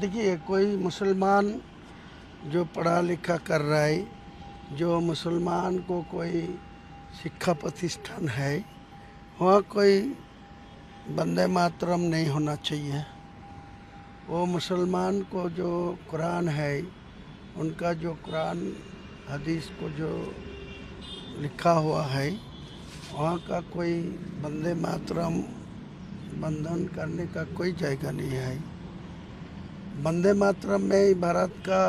देखिए, कोई मुसलमान जो पढ़ा लिखा कर रहा है, जो मुसलमान को कोई शिक्षा प्रतिष्ठान है, वहाँ कोई वंदे मातरम नहीं होना चाहिए। वो मुसलमान को जो कुरान है, उनका जो कुरान हदीस को जो लिखा हुआ है, वहाँ का कोई वंदे मातरम बंधन करने का कोई जगह नहीं है। वंदे मातरम में भारत का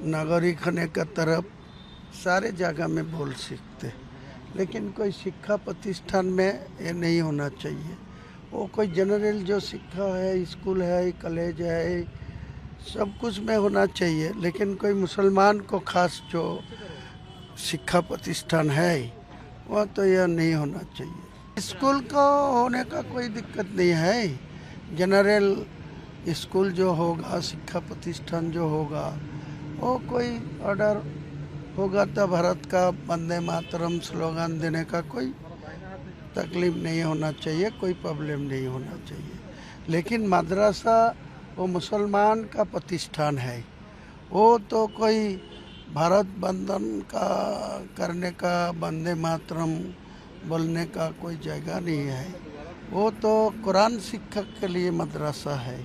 नागरिक होने का तरफ सारे जगह में बोल सकते, लेकिन कोई शिक्षा प्रतिष्ठान में ये नहीं होना चाहिए। वो कोई जनरल जो शिक्षा है, स्कूल है, कॉलेज है, सब कुछ में होना चाहिए, लेकिन कोई मुसलमान को खास जो शिक्षा प्रतिष्ठान है वह तो यह नहीं होना चाहिए। स्कूल को होने का कोई दिक्कत नहीं है। जनरल स्कूल जो होगा, शिक्षा प्रतिष्ठान जो होगा, वो कोई ऑर्डर होगा तो भारत का वंदे मातरम स्लोगन देने का कोई तकलीफ नहीं होना चाहिए, कोई प्रॉब्लम नहीं होना चाहिए। लेकिन मदरसा वो मुसलमान का प्रतिष्ठान है, वो तो कोई भारत बंधन का करने का, वंदे मातरम बोलने का कोई जगह नहीं है। वो तो कुरान शिक्षा के लिए मदरसा है,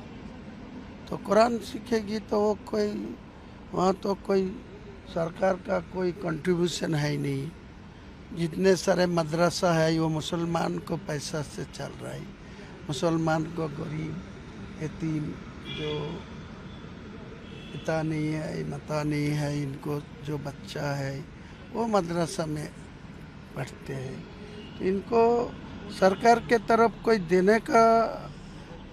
तो कुरान सीखेगी तो वो कोई वहाँ तो कोई सरकार का कोई कंट्रीब्यूशन है ही नहीं। जितने सारे मदरसा है वो मुसलमान को पैसा से चल रहा है। मुसलमान को गरीब, यतीम, जो पिता नहीं है, माता नहीं है, इनको जो बच्चा है वो मदरसा में पढ़ते हैं, तो इनको सरकार के तरफ कोई देने का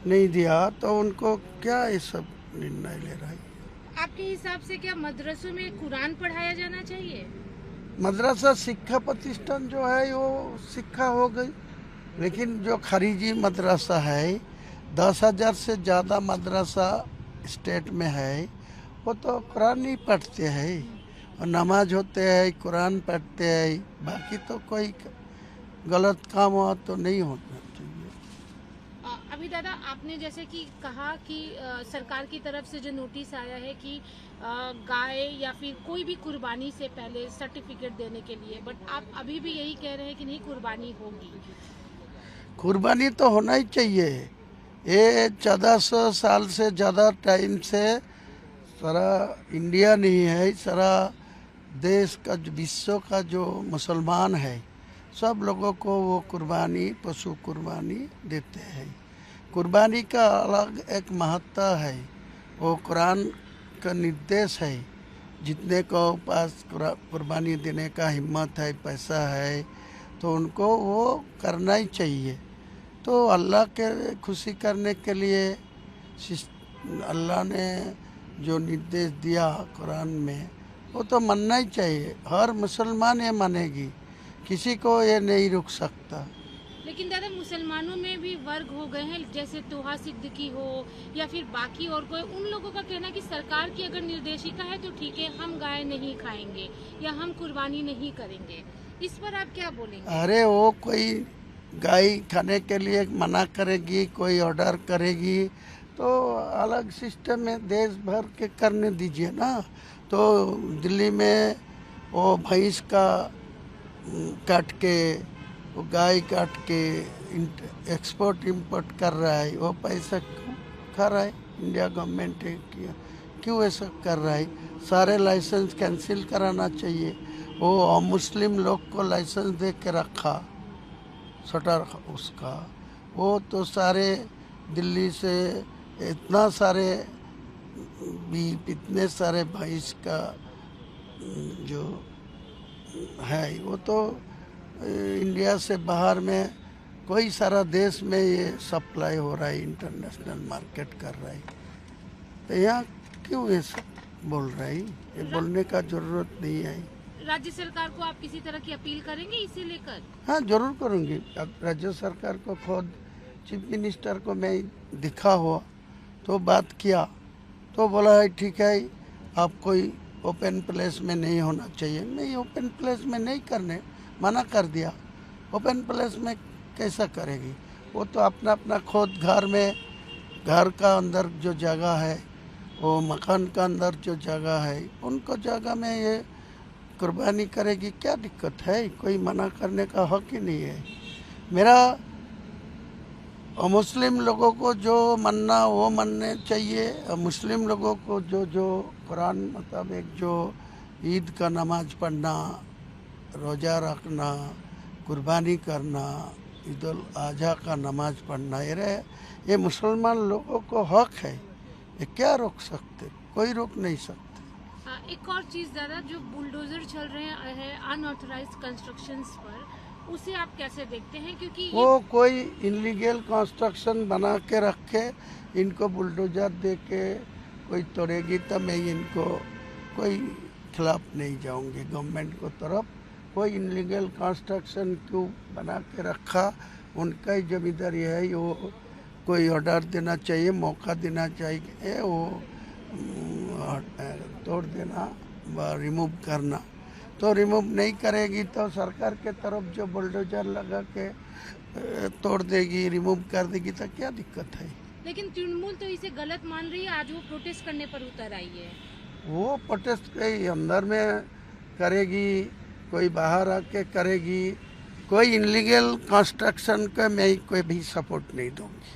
नहीं दिया, तो उनको क्या ये सब निर्णय ले रहा है। आपके हिसाब से क्या मदरसों में कुरान पढ़ाया जाना चाहिए? मदरसा शिक्षा प्रतिष्ठान जो है वो शिक्षा हो गई, लेकिन जो खारिजी मदरसा है, 10,000 से ज़्यादा मदरसा स्टेट में है, वो तो कुरान ही पढ़ते हैं और नमाज होते हैं, कुरान पढ़ते हैं। बाकी तो कोई गलत काम हुआ तो नहीं होना चाहिए। अभी दादा आपने जैसे कि कहा कि सरकार की तरफ से जो नोटिस आया है कि गाय या फिर कोई भी कुर्बानी से पहले सर्टिफिकेट देने के लिए, बट आप अभी भी यही कह रहे हैं कि नहीं कुर्बानी होगी। कुर्बानी तो होना ही चाहिए। ये 1400 साल से ज़्यादा टाइम से सारा इंडिया नहीं है, सारा देश का विश्व का जो मुसलमान है, सब लोगों को वो कुर्बानी, पशु कुर्बानी देते हैं। कुर्बानी का अलग एक महत्व है, वो कुरान का निर्देश है। जितने को पास कुर्बानी देने का हिम्मत है, पैसा है, तो उनको वो करना ही चाहिए। तो अल्लाह के खुशी करने के लिए अल्लाह ने जो निर्देश दिया कुरान में, वो तो मानना ही चाहिए। हर मुसलमान ये मानेगी, किसी को ये नहीं रुक सकता। लेकिन दादा मुसलमानों में भी वर्ग हो गए हैं, जैसे तोहा सिद्दीकी हो या फिर बाकी और कोई, उन लोगों का कहना है कि सरकार की अगर निर्देशिका है तो ठीक है, हम गाय नहीं खाएंगे या हम कुर्बानी नहीं करेंगे। इस पर आप क्या बोलेंगे? अरे वो कोई गाय खाने के लिए मना करेगी, कोई ऑर्डर करेगी, तो अलग सिस्टम है, देश भर के करने दीजिए ना। तो दिल्ली में वो भैंस का काट के, वो गाय काट के एक्सपोर्ट इंपोर्ट कर रहा है, वो पैसा क्यों खा रहा है? इंडिया गवर्नमेंट है क्यों ऐसा कर रहा है? सारे लाइसेंस कैंसिल कराना चाहिए। वो मुस्लिम लोग को लाइसेंस दे के रखा, शटर उसका, वो तो सारे दिल्ली से इतना सारे भी, इतने सारे भैंस का जो है, वो तो इंडिया से बाहर में कोई सारा देश में ये सप्लाई हो रहा है, इंटरनेशनल मार्केट कर रहा है। तो यहाँ क्यों ये सब बोल रहा है? ये बोलने का जरूरत नहीं है। राज्य सरकार को आप किसी तरह की अपील करेंगे इसे लेकर? हाँ, जरूर करूँगी। अब राज्य सरकार को खुद चीफ मिनिस्टर को मैं दिखा हुआ तो बात किया, तो बोला है ठीक है, आप कोई ओपन प्लेस में नहीं होना चाहिए। मैं ओपन प्लेस में नहीं करने मना कर दिया। ओपन प्लेस में कैसा करेगी? वो तो अपना अपना खुद घर में घर का अंदर जो जगह है, वो मकान का अंदर जो जगह है, उनको जगह में ये कुर्बानी करेगी, क्या दिक्कत है? कोई मना करने का हक ही नहीं है। मेरा मुस्लिम लोगों को जो मानना वो मानने चाहिए, और मुस्लिम लोगों को जो कुरान मुताबिक जो ईद का नमाज पढ़ना, रोज़ा रखना, कुर्बानी करना, ईद उल अज़हा का नमाज पढ़ना, ये मुसलमान लोगों को हक है। ये क्या रोक सकते? कोई रोक नहीं सकते। एक और चीज दादा, जो बुलडोजर चल रहे हैं अनऑथराइज्ड कंस्ट्रक्शंस पर, उसे आप कैसे देखते हैं? क्योंकि वो कोई इनलीगल कंस्ट्रक्शन बना के रखे, इनको बुलडोजर दे के कोई तोड़ेगी तो मैं इनको कोई खिलाफ नहीं जाऊंगी। गवर्नमेंट को तरफ कोई इनलीगल कंस्ट्रक्शन क्यों बना के रखा, उनका ही जिम्मेदारी है। वो कोई ऑर्डर देना चाहिए, मौका देना चाहिए, वो तोड़ देना व रिमूव करना। तो रिमूव नहीं करेगी तो सरकार के तरफ जो बुलडोजर लगा के तोड़ देगी, रिमूव कर देगी, तो क्या दिक्कत है? लेकिन तृणमूल तो इसे गलत मान रही है। आज वो प्रोटेस्ट करने पर उतर आई है। वो प्रोटेस्ट कोई अंदर में करेगी, कोई बाहर आके करेगी। कोई इनलीगल कंस्ट्रक्शन का मैं कोई भी सपोर्ट नहीं दूंगी।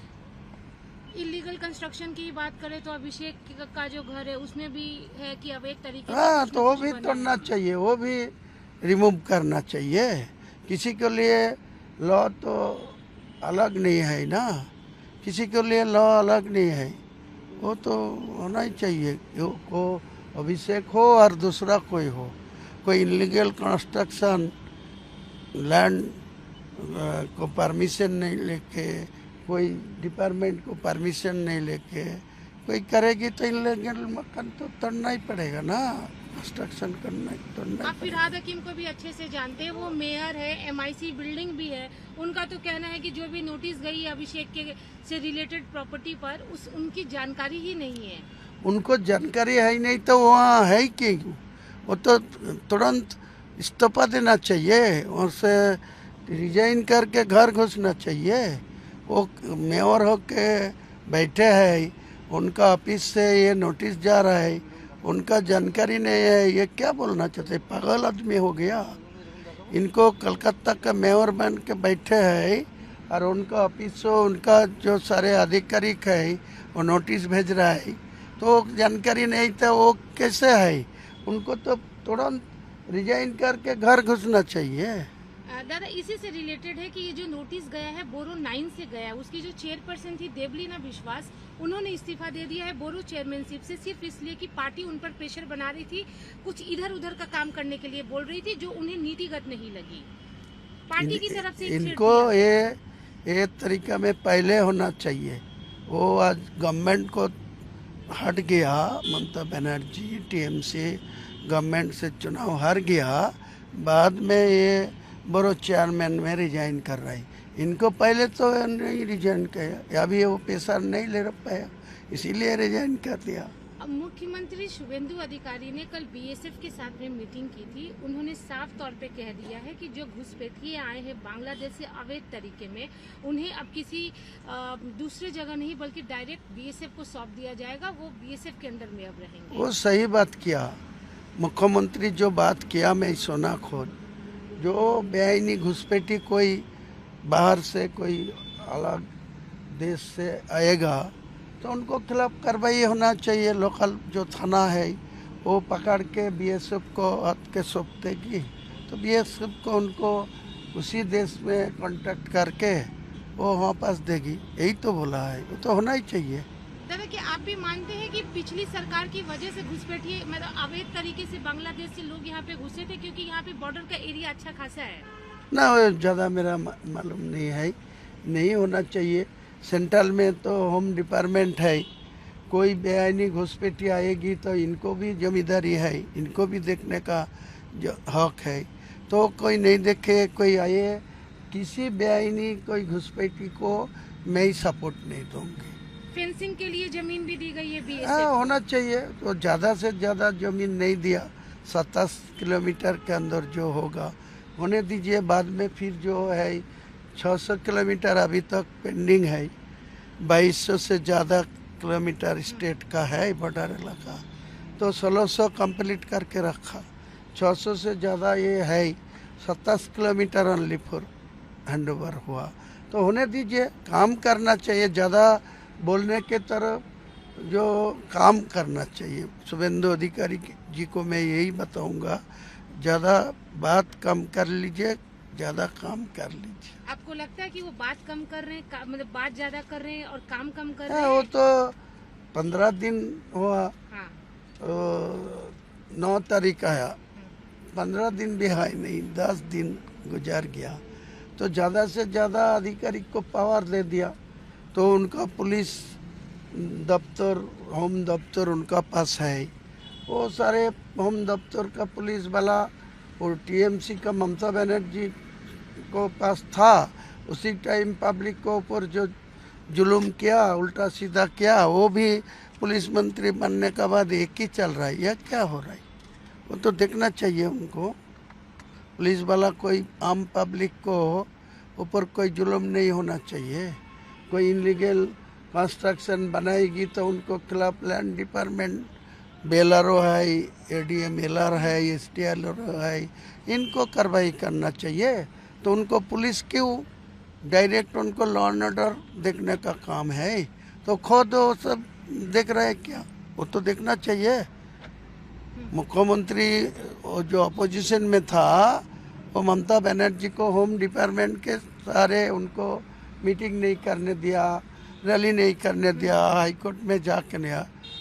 इलीगल कंस्ट्रक्शन की बात करें तो अभिषेक का जो घर है उसमें भी है कि अवैध तरीके से हाँ, कुछ तो न वो कुछ भी बना तोड़ना है। चाहिए, वो भी रिमूव करना चाहिए। किसी के लिए लॉ तो अलग नहीं है ना, किसी के लिए लॉ अलग नहीं है। वो तो होना ही चाहिए। को अभिषेक हो और दूसरा कोई हो, कोई इलीगल कंस्ट्रक्शन लैंड को परमिशन नहीं लेके, कोई डिपार्टमेंट को परमिशन नहीं लेके कोई करेगी तो इलीगल मकान तो तोड़ना ही पड़ेगा ना, कंस्ट्रक्शन करना ही तोड़ना ही आप फिरहाद हकीम को भी अच्छे से जानते हैं। वो मेयर है, MIC बिल्डिंग भी है। उनका तो कहना है कि जो भी नोटिस गई है अभिषेक के से रिलेटेड प्रॉपर्टी पर, उनकी जानकारी ही नहीं है। उनको जानकारी है ही नहीं तो वहाँ है ही क्यों? वो तो तुरंत इस्तीफा देना चाहिए, उनसे रिजाइन करके घर घुसना चाहिए। वो मेयर होके बैठे हैं, उनका ऑफिस से ये नोटिस जा रहा है, उनका जानकारी नहीं है। ये क्या बोलना चाहते? पागल आदमी हो गया। इनको कलकत्ता का मेयर बन के बैठे हैं और उनका ऑफिस से उनका जो सारे आधिकारिक है वो नोटिस भेज रहा है, तो जानकारी नहीं था वो कैसे है? उनको तो तुरंत रिजाइन करके घर घुसना चाहिए। दादा, इसी से रिलेटेड है कि ये जो नोटिस गया है बोरो 9 से गया है। उसकी जो चेयरपर्सन थी देवलीना विश्वास, उन्होंने इस्तीफा दे दिया है बोरो चेयरमैनशिप से, सिर्फ इसलिए कि पार्टी उन पर प्रेशर बना रही थी, कुछ इधर उधर का काम करने के लिए बोल रही थी जो उन्हें नीतिगत नहीं लगी। पार्टी की तरफ से इनको ये तरीका में पहले होना चाहिए। वो आज गवर्नमेंट को हट गया, ममता बनर्जी TMC गवर्नमेंट से चुनाव हार गया, बाद में ये बोरो चेयरमैन में रिजाइन कर रहा है। इनको पहले तो नहीं रिजाइन किया, अभी वो पैसा नहीं ले पाया, इसीलिए रिजाइन कर दिया। मुख्यमंत्री शुभेंदु अधिकारी ने कल BSF के साथ में मीटिंग की थी। उन्होंने साफ तौर पे कह दिया है कि जो घुसपैठिए आए हैं बांग्लादेश से अवैध तरीके में, उन्हें अब किसी दूसरे जगह नहीं बल्कि डायरेक्ट BSF को सौंप दिया जाएगा। वो BSF के अंडर में अब रहेंगे। वो सही बात किया मुख्यमंत्री, जो बात किया मैं सुना खुद। जो बेआईनी घुसपैठी कोई बाहर से कोई अलग देश से आएगा तो उनको खिलाफ कार्रवाई होना चाहिए। लोकल जो थाना है वो पकड़ के BSF को हाथ के सौंप देगी, तो BSF को उनको उसी देश में कांटेक्ट करके वो वापस देगी। यही तो बोला है, वो तो होना ही चाहिए। दादा, कि आप भी मानते हैं कि पिछली सरकार की वजह से घुसपैठिए मतलब अवैध तरीके से बांग्लादेश से लोग यहाँ पे घुसे थे, क्योंकि यहाँ पे बॉर्डर का एरिया अच्छा खासा है ना? ज़्यादा मेरा मालूम नहीं है, नहीं होना चाहिए। सेंट्रल में तो होम डिपार्टमेंट है, कोई बेआईनी घुसपैठी आएगी तो इनको भी जिम्मेदारी है, इनको भी देखने का जो हक है। तो कोई नहीं देखे, कोई आए, किसी बेआईनी कोई घुसपैठी को मैं ही सपोर्ट नहीं दूंगी। फेंसिंग के लिए जमीन भी दी गई है BSF हाँ, को। होना चाहिए। तो ज़्यादा से ज़्यादा जमीन नहीं दिया, 27 किलोमीटर के अंदर जो होगा होने दीजिए। बाद में फिर जो है 600 किलोमीटर अभी तक पेंडिंग है, 2200 से ज़्यादा किलोमीटर स्टेट का है बॉर्डर इलाका, तो 1600 कंप्लीट करके रखा। 600 से ज़्यादा ये है, 27 kilometre only for hand over हुआ। तो होने दीजिए, काम करना चाहिए, ज़्यादा बोलने के तरफ जो काम करना चाहिए। शुभेंदु अधिकारी जी को मैं यही बताऊंगा, ज़्यादा बात कम कर लीजिए, ज़्यादा काम कर लीजिए। आपको लगता है कि वो बात कम कर रहे हैं, मतलब बात ज्यादा कर रहे हैं और काम कम कर रहे हाँ, हैं? वो तो 15 दिन हुआ, हाँ। 9 तारीख आया, 15 दिन भी है नहीं, 10 दिन गुजर गया। तो ज़्यादा से ज़्यादा अधिकारी को पावर दे दिया, तो उनका पुलिस दफ्तर, होम दफ्तर उनका पास है, वो सारे होम दफ्तर का पुलिस वाला और टीएमसी का ममता बनर्जी को पास था। उसी टाइम पब्लिक को ऊपर जो जुल्म किया, उल्टा सीधा किया, वो भी पुलिस मंत्री बनने के बाद एक ही चल रहा है। यह क्या हो रहा है, वो तो देखना चाहिए उनको। पुलिस वाला कोई आम पब्लिक को ऊपर कोई जुल्म नहीं होना चाहिए। कोई इनलीगल कंस्ट्रक्शन बनाएगी तो उनको खिलाफ लैंड डिपार्टमेंट बेलरो है, एडीएम एलआर है, एसटीएलआर है, इनको कार्रवाई करना चाहिए। तो उनको पुलिस क्यों, डायरेक्ट उनको लॉ एंड ऑर्डर देखने का काम है, तो खुद वो सब देख रहे हैं क्या, वो तो देखना चाहिए। मुख्यमंत्री जो अपोजिशन में था, वो ममता बनर्जी को होम डिपार्टमेंट के सारे उनको मीटिंग नहीं करने दिया, रैली नहीं करने दिया, हाईकोर्ट में जाके नहीं।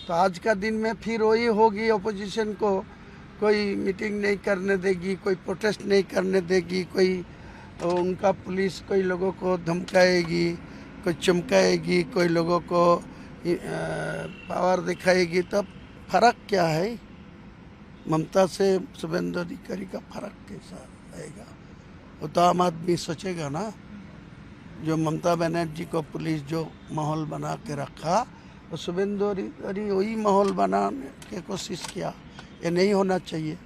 तो आज का दिन में फिर वही होगी, अपोजिशन को कोई मीटिंग नहीं करने देगी, कोई प्रोटेस्ट नहीं करने देगी, कोई तो उनका पुलिस कोई लोगों को धमकाएगी, कोई चमकाएगी, कोई लोगों को पावर दिखाएगी। तब फर्क क्या है, ममता से शुभेंदु अधिकारी का फर्क कैसा आएगा? वो तो आम आदमी सोचेगा ना। जो ममता बनर्जी को पुलिस जो माहौल बना के रखा, तो शुभेंदु अधिकारी वही माहौल बनाने की कोशिश किया। ये नहीं होना चाहिए।